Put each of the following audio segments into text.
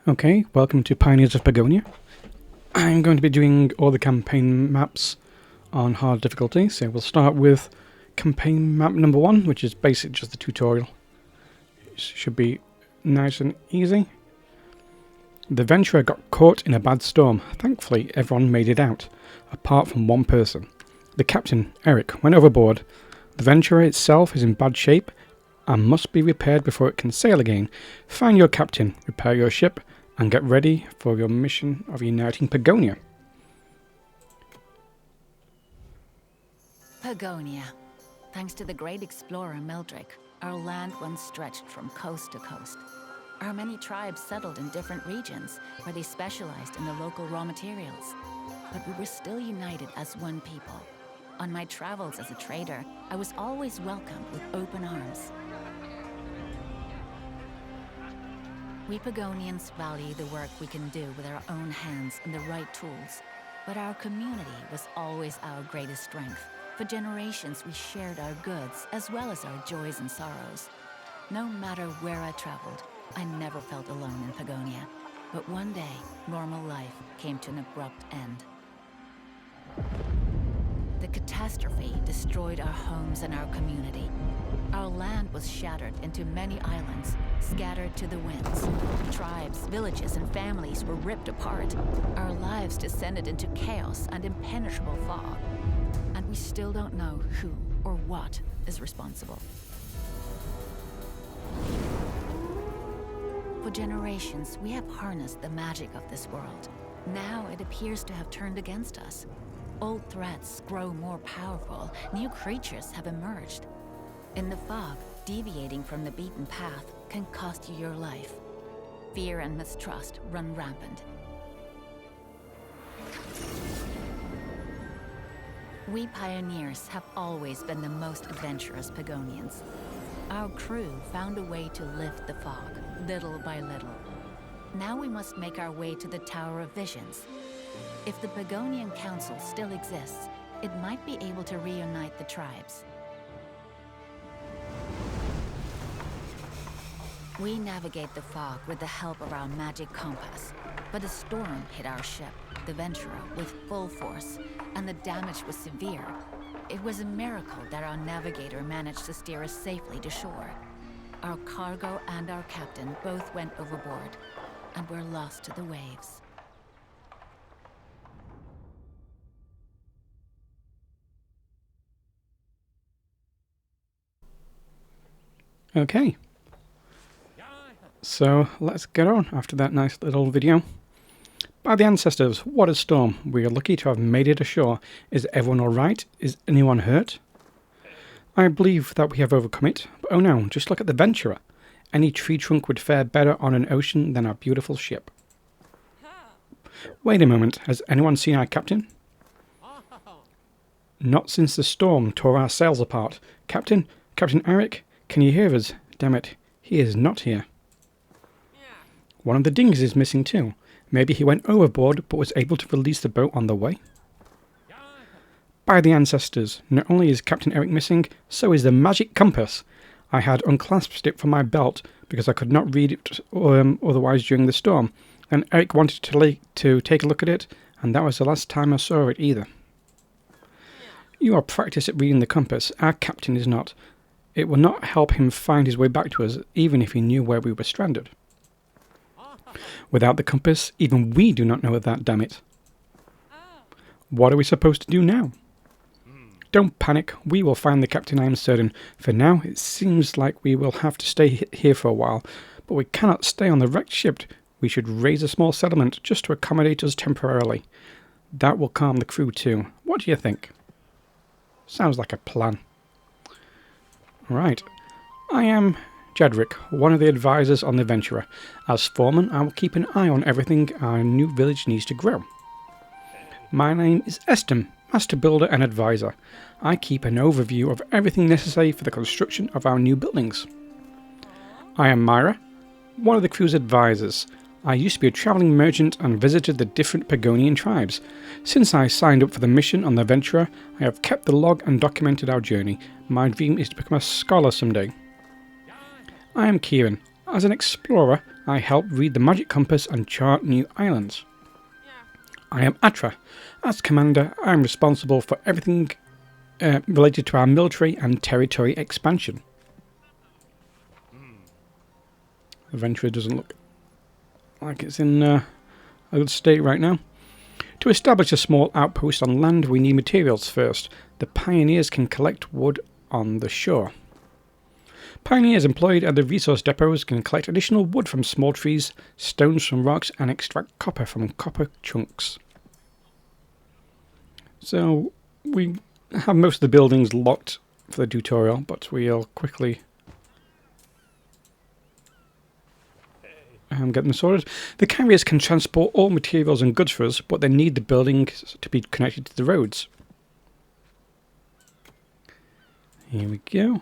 Okay, welcome to Pioneers of Pagonia. I'm going to be doing all the campaign maps on hard difficulty, so we'll start with campaign map number 1, which is basically just the tutorial. It should be nice and easy. The Venturer got caught in a bad storm. Thankfully, everyone made it out, apart from one person. The captain, Eric, went overboard. The Venturer itself is in bad shape and must be repaired before it can sail again. Find your captain, repair your ship, and get ready for your mission of uniting Pagonia. Pagonia. Thanks to the great explorer Mildrick, our land once stretched from coast to coast. Our many tribes settled in different regions where they specialized in the local raw materials. But we were still united as one people. On my travels as a trader, I was always welcomed with open arms. We Pagonians value the work we can do with our own hands and the right tools, but our community was always our greatest strength. For generations, we shared our goods as well as our joys and sorrows. No matter where I traveled, I never felt alone in Pagonia. But one day, normal life came to an abrupt end. The catastrophe destroyed our homes and our community. Our land was shattered into many islands, scattered to the winds. Tribes, villages, and families were ripped apart. Our lives descended into chaos and impenetrable fog. And we still don't know who or what is responsible. For generations, we have harnessed the magic of this world. Now it appears to have turned against us. Old threats grow more powerful. New creatures have emerged. In the fog, deviating from the beaten path can cost you your life. Fear and mistrust run rampant. We pioneers have always been the most adventurous Pagonians. Our crew found a way to lift the fog, little by little. Now we must make our way to the Tower of Visions. If the Pagonian Council still exists, it might be able to reunite the tribes. We navigate the fog with the help of our magic compass, but a storm hit our ship, the Venturer, with full force, and the damage was severe. It was a miracle that our navigator managed to steer us safely to shore. Our cargo and our captain both went overboard, and were lost to the waves. Okay, so let's get on after that nice little video. By the ancestors, what a storm. We are lucky to have made it ashore. Is everyone alright? Is anyone hurt? I believe that we have overcome it, but oh no, just look at the Venturer. Any tree trunk would fare better on an ocean than our beautiful ship. Wait a moment, has anyone seen our captain? Not since the storm tore our sails apart. Captain Eric, can you hear us? Damn it, he is not here. One of the dinghies is missing too. Maybe he went overboard but was able to release the boat on the way. By the ancestors, not only is Captain Eric missing, so is the magic compass. I had unclasped it from my belt because I could not read it otherwise during the storm, and Eric wanted to take a look at it, and that was the last time I saw it either. You are practiced at reading the compass. Our captain is not. It will not help him find his way back to us, even if he knew where we were stranded. Without the compass, even we do not know that, damn it. What are we supposed to do now? Don't panic, we will find the captain, I am certain. For now, it seems like we will have to stay here for a while, but we cannot stay on the wrecked ship. We should raise a small settlement just to accommodate us temporarily. That will calm the crew too. What do you think? Sounds like a plan. Right. I am Jedrick, one of the advisors on the Venturer. As foreman, I will keep an eye on everything our new village needs to grow. My name is Estem, Master Builder and Advisor. I keep an overview of everything necessary for the construction of our new buildings. I am Myra, one of the crew's advisors. I used to be a travelling merchant and visited the different Pagonian tribes. Since I signed up for the mission on the Venturer, I have kept the log and documented our journey. My dream is to become a scholar someday. I am Kieran. As an explorer, I help read the magic compass and chart new islands. I am Atra. As commander, I am responsible for everything related to our military and territory expansion. The Ventura doesn't look like it's in a good state right now. To establish a small outpost on land, we need materials first. The pioneers can collect wood on the shore. Pioneers employed at the resource depots can collect additional wood from small trees, stones from rocks, and extract copper from copper chunks. So we have most of the buildings locked for the tutorial, but we'll quickly get them sorted. The carriers can transport all materials and goods for us, but they need the buildings to be connected to the roads. Here we go.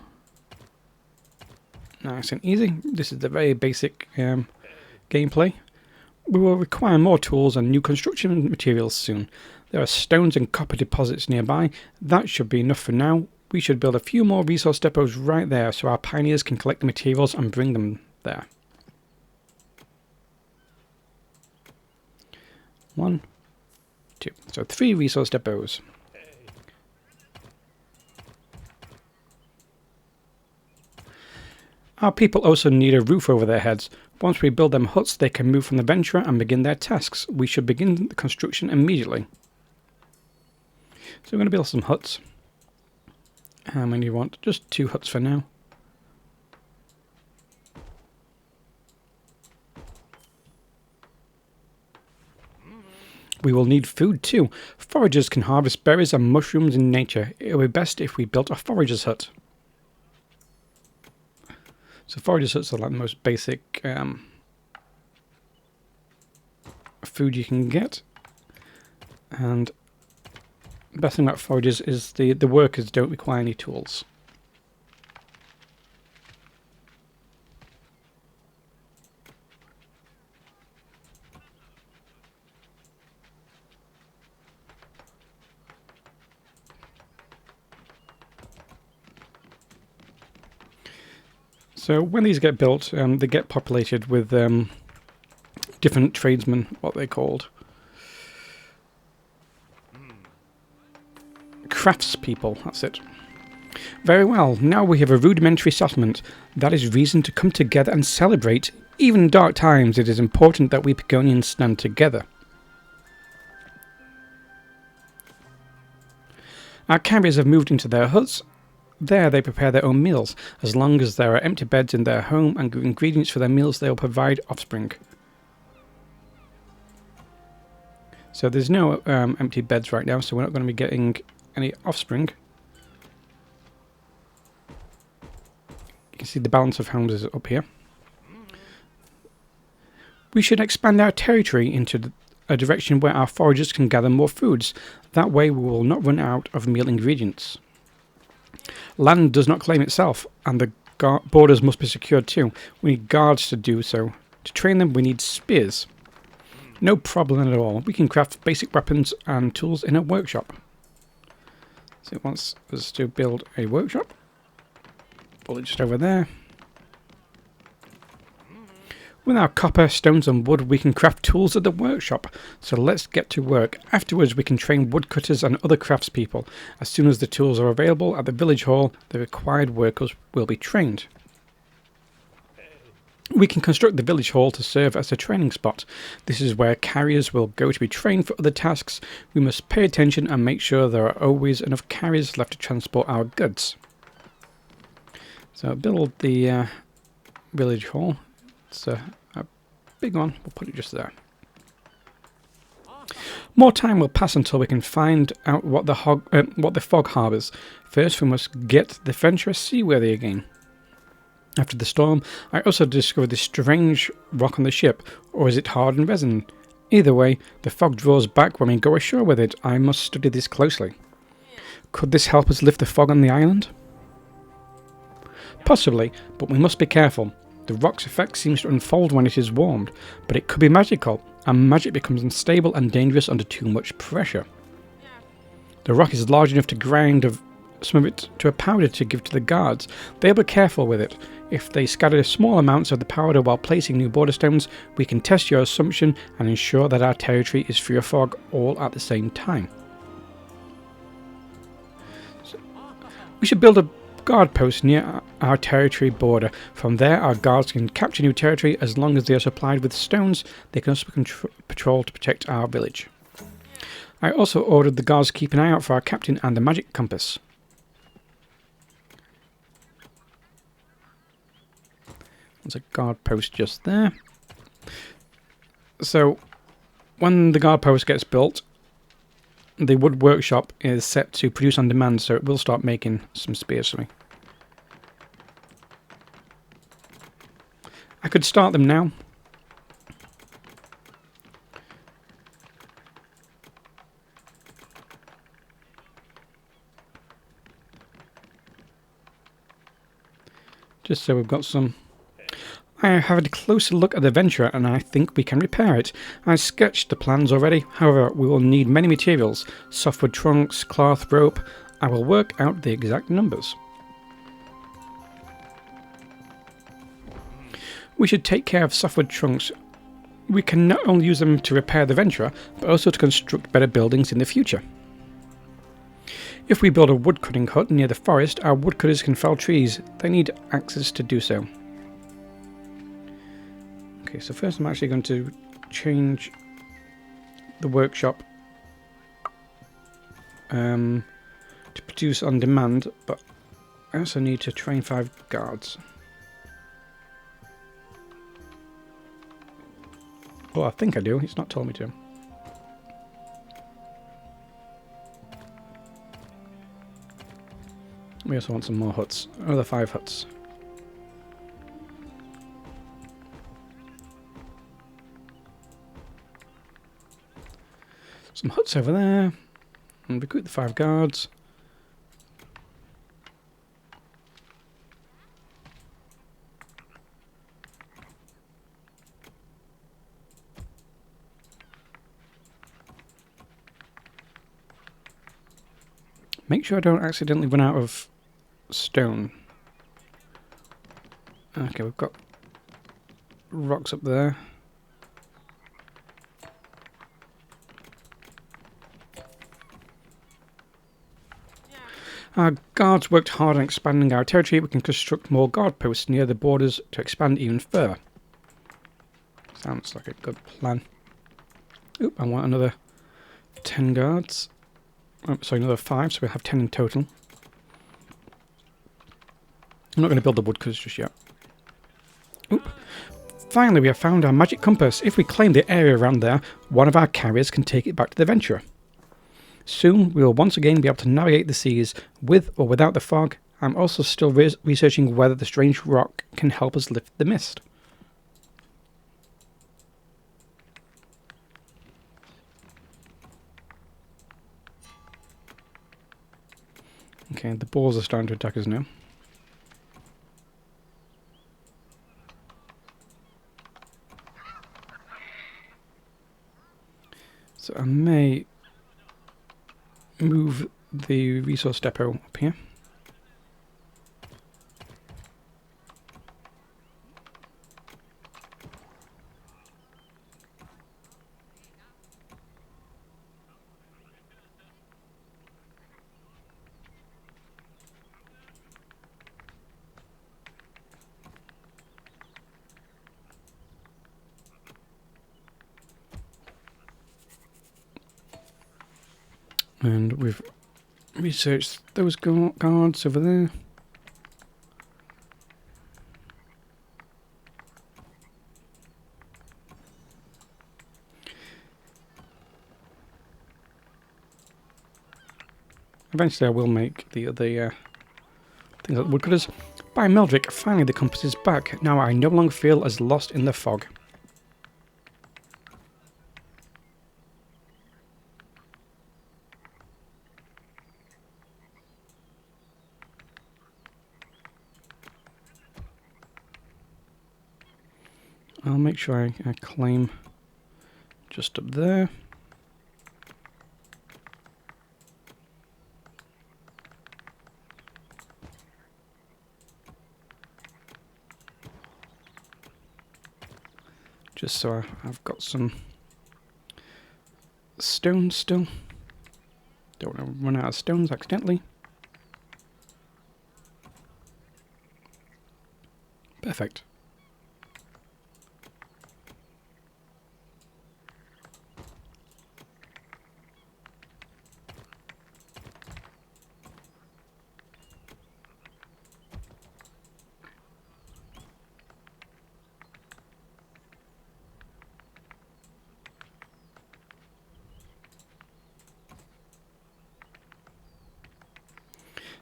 Nice and easy. This is the very basic gameplay. We will require more tools and new construction materials soon. There are stones and copper deposits nearby. That should be enough for now. We should build a few more resource depots right there so our pioneers can collect the materials and bring them there. 1, 2. So 3 resource depots. Our people also need a roof over their heads. Once we build them huts, they can move from the Ventura and begin their tasks. We should begin the construction immediately. So we're going to build some huts. How many do you want? Just 2 huts for now. We will need food too. Foragers can harvest berries and mushrooms in nature. It would be best if we built a forager's hut. So forager's huts are like the most basic food you can get. And the best thing about foragers is the workers don't require any tools. So when these get built, they get populated with different tradesmen, what they're called. Craftspeople, that's it. Very well, now we have a rudimentary settlement. That is reason to come together and celebrate. Even in dark times, it is important that we Pagonians stand together. Our carriers have moved into their huts. There they prepare their own meals. As long as there are empty beds in their home and ingredients for their meals, they will provide offspring. So there's no empty beds right now, so we're not going to be getting any offspring. You can see the balance of homes is up here. We should expand our territory into a direction where our foragers can gather more foods. That way we will not run out of meal ingredients. Land does not claim itself, and the borders must be secured too. We need guards to do so. To train them, we need spears. No problem at all. We can craft basic weapons and tools in a workshop. So it wants us to build a workshop. Pull it just over there. With our copper, stones and wood, we can craft tools at the workshop. So let's get to work. Afterwards, we can train woodcutters and other craftspeople. As soon as the tools are available at the village hall, the required workers will be trained. We can construct the village hall to serve as a training spot. This is where carriers will go to be trained for other tasks. We must pay attention and make sure there are always enough carriers left to transport our goods. So build the village hall. It's a big one. We'll put it just there. More time will pass until we can find out what the fog harbours. First, we must get the Ventura seaworthy again. After the storm, I also discovered this strange rock on the ship, or is it hardened resin? Either way, the fog draws back when we go ashore with it. I must study this closely. Could this help us lift the fog on the island? Possibly, but we must be careful. The rock's effect seems to unfold when it is warmed, but it could be magical, and magic becomes unstable and dangerous under too much pressure. The rock is large enough to grind some of it to a powder to give to the guards. They'll be careful with it. If they scatter small amounts of the powder while placing new border stones, we can test your assumption and ensure that our territory is free of fog all at the same time. So, we should build a guard post near our territory border. From there, our guards can capture new territory. As long as they are supplied with stones, they can also patrol to protect our village. I also ordered the guards to keep an eye out for our captain and the magic compass. There's a guard post just there. So, when the guard post gets built, the wood workshop is set to produce on demand, so it will start making some spears for me. I could start them now. Just so we've got some. I have had a closer look at the Venturer and I think we can repair it. I sketched the plans already, however we will need many materials. Softwood trunks, cloth, rope. I will work out the exact numbers. We should take care of softwood trunks. We can not only use them to repair the Venturer, but also to construct better buildings in the future. If we build a woodcutting hut near the forest, our woodcutters can fell trees. They need axes to do so. Okay, so first I'm actually going to change the workshop to produce on demand, but I also need to train 5 guards. Well, I think I do. He's not told me to. We also want some more huts. Another 5 huts. Some huts over there. And recruit the 5 guards. Make sure I don't accidentally run out of stone. Okay, we've got rocks up there. Our guards worked hard on expanding our territory. We can construct more guard posts near the borders to expand even further. Sounds like a good plan. Oop, I want another 10 guards. Oh, sorry, another 5, so we'll have 10 in total. I'm not going to build the woodcutters just yet. Oop. Finally, we have found our magic compass. If we claim the area around there, one of our carriers can take it back to the Venturer. Soon, we will once again be able to navigate the seas with or without the fog. I'm also still researching whether the strange rock can help us lift the mist. Okay, the balls are starting to attack us now. So I may move the resource depot up here. And we've researched those guards over there. Eventually I will make the other things like woodcutters. By Meldrick, finally the compass is back. Now I no longer feel as lost in the fog. I'll make sure I claim just up there. Just so I've got some stones still. Don't want to run out of stones accidentally. Perfect.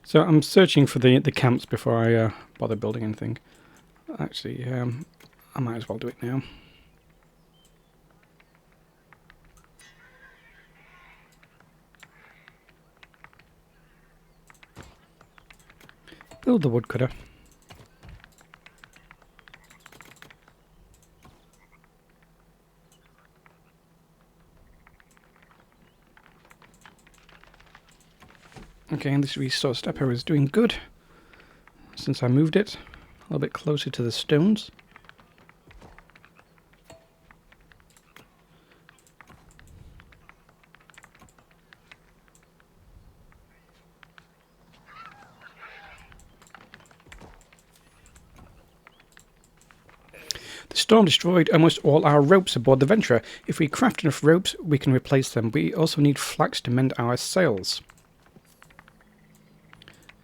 So I'm searching for the camps before I bother building anything. Actually, I might as well do it now. Build the woodcutter. Okay, and this resource depot is doing good since I moved it a little bit closer to the stones. The storm destroyed almost all our ropes aboard the Venturer. If we craft enough ropes, we can replace them. We also need flax to mend our sails.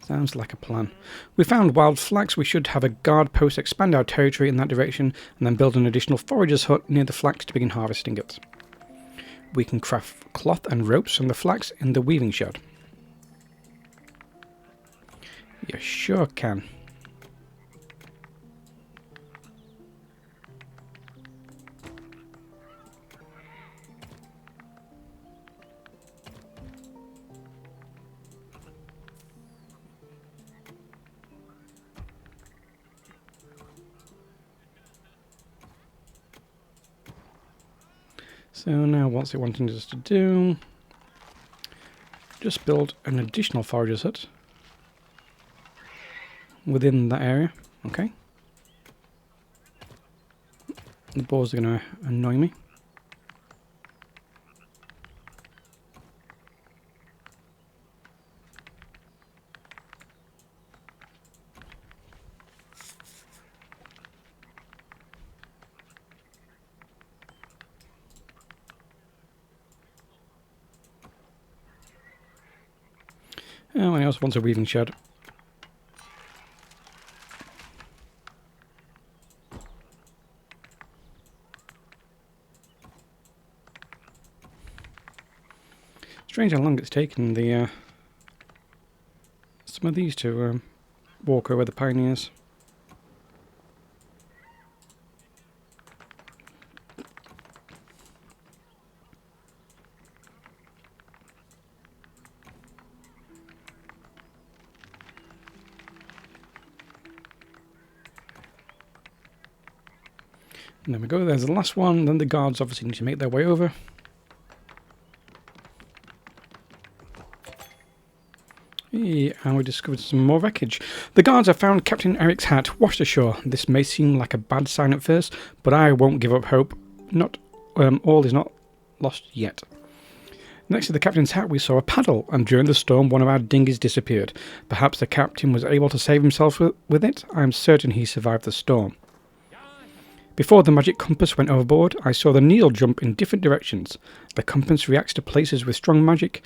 Sounds like a plan. We found wild flax. We should have a guard post expand our territory in that direction and then build an additional forager's hut near the flax to begin harvesting it. We can craft cloth and ropes from the flax in the weaving shed. You sure can. So now what's it wanting us to do? Just build an additional forager's hut within that area. Okay. The boars are going to annoy me. Oh, and he also wants a weaving shed. Strange how long it's taken the some of these to walk over the pioneers. And there we go, there's the last one. Then the guards obviously need to make their way over. Yeah, and we discovered some more wreckage. The guards have found Captain Eric's hat washed ashore. This may seem like a bad sign at first, but I won't give up hope. All is not lost yet. Next to the captain's hat we saw a paddle, and during the storm one of our dinghies disappeared. Perhaps the captain was able to save himself with it. I am certain he survived the storm. Before the magic compass went overboard, I saw the needle jump in different directions. The compass reacts to places with strong magic.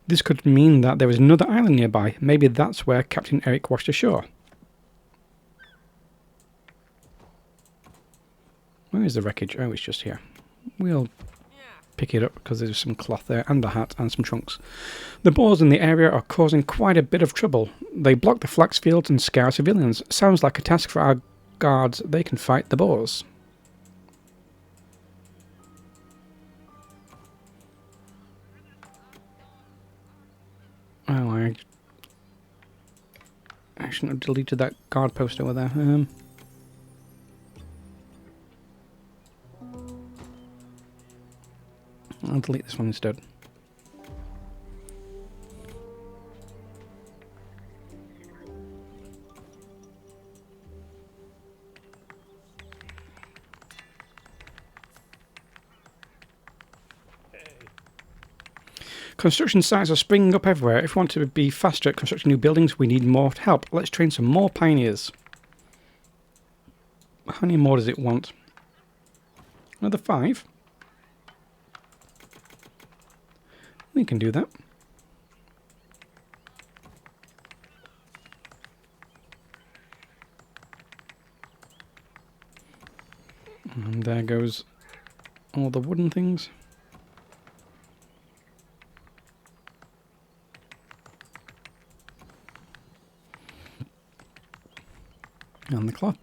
This could mean that there is another island nearby. Maybe that's where Captain Eric washed ashore. Where is the wreckage? Oh, it's just here. We'll pick it up because there's some cloth there and a hat and some trunks. The boars in the area are causing quite a bit of trouble. They block the flax fields and scare civilians. Sounds like a task for our guards. They can fight the boars. Oh, I shouldn't have deleted that guard post over there. I'll delete this one instead. Construction sites are springing up everywhere. If we want to be faster at constructing new buildings, we need more help. Let's train some more pioneers. How many more does it want? Another 5? We can do that. And there goes all the wooden things. And the cloth.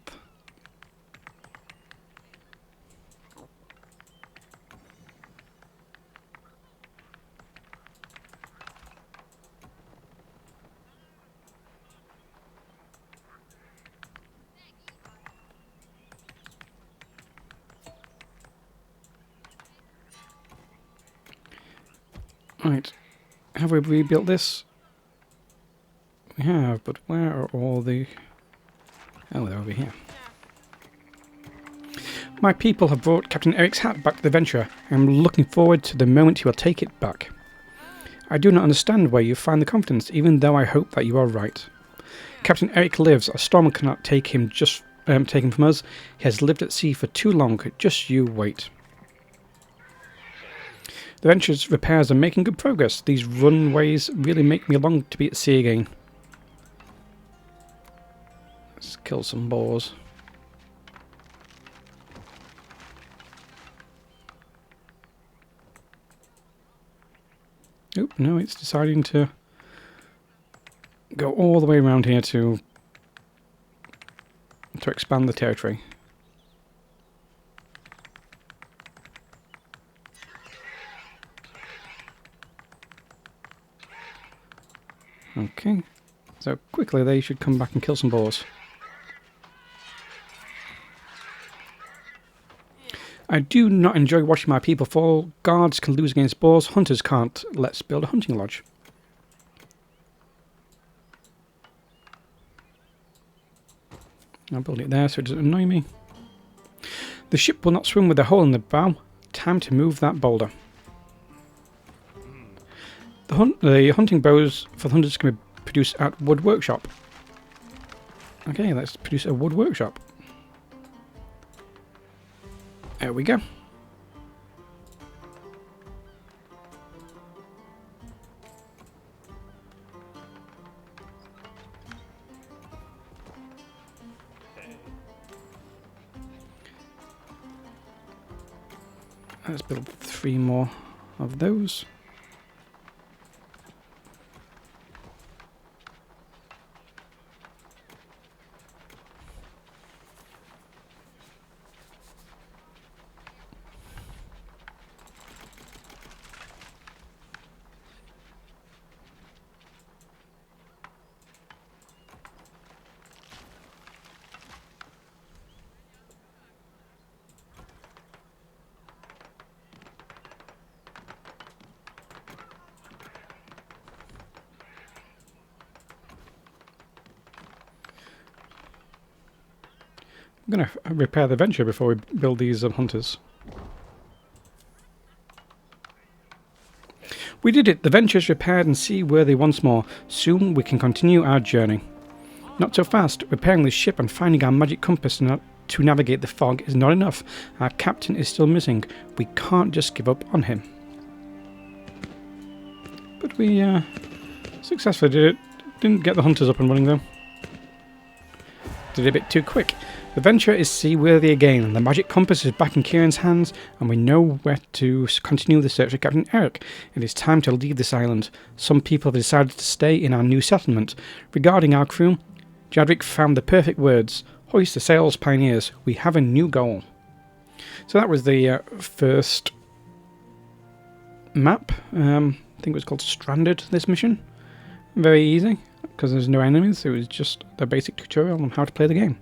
Right, have we rebuilt this? We have, but where are all the... Oh, they're over here. My people have brought Captain Eric's hat back to the Venture. I am looking forward to the moment he will take it back. I do not understand where you find the confidence, even though I hope that you are right. Captain Eric lives. A storm cannot take him from us. He has lived at sea for too long. Just you wait. The Venture's repairs are making good progress. These runways really make me long to be at sea again. Let's kill some boars. Oop, no, it's deciding to go all the way around here to expand the territory. Okay, so quickly they should come back and kill some boars. I do not enjoy watching my people fall. Guards can lose against boars, hunters can't. Let's build a hunting lodge. I'll build it there so it doesn't annoy me. The ship will not swim with a hole in the bow. Time to move that boulder. The hunting bows for the hunters can be produced at wood workshop. Okay, let's produce a wood workshop. There we go. Let's build 3 more of those. I'm going to repair the Venture before we build these hunters. We did it! The Venture's repaired and seaworthy once more. Soon we can continue our journey. Not so fast. Repairing the ship and finding our magic compass to navigate the fog is not enough. Our captain is still missing. We can't just give up on him. But we successfully did it. Didn't get the hunters up and running though. Did it a bit too quick. The Venture is seaworthy again. The magic compass is back in Kieran's hands, and we know where to continue the search for Captain Eric. It is time to leave this island. Some people have decided to stay in our new settlement. Regarding our crew, Jadwick found the perfect words. Hoist the sails, pioneers. We have a new goal. So that was the first map. I think it was called Stranded, this mission. Very easy, because there's no enemies. It was just the basic tutorial on how to play the game.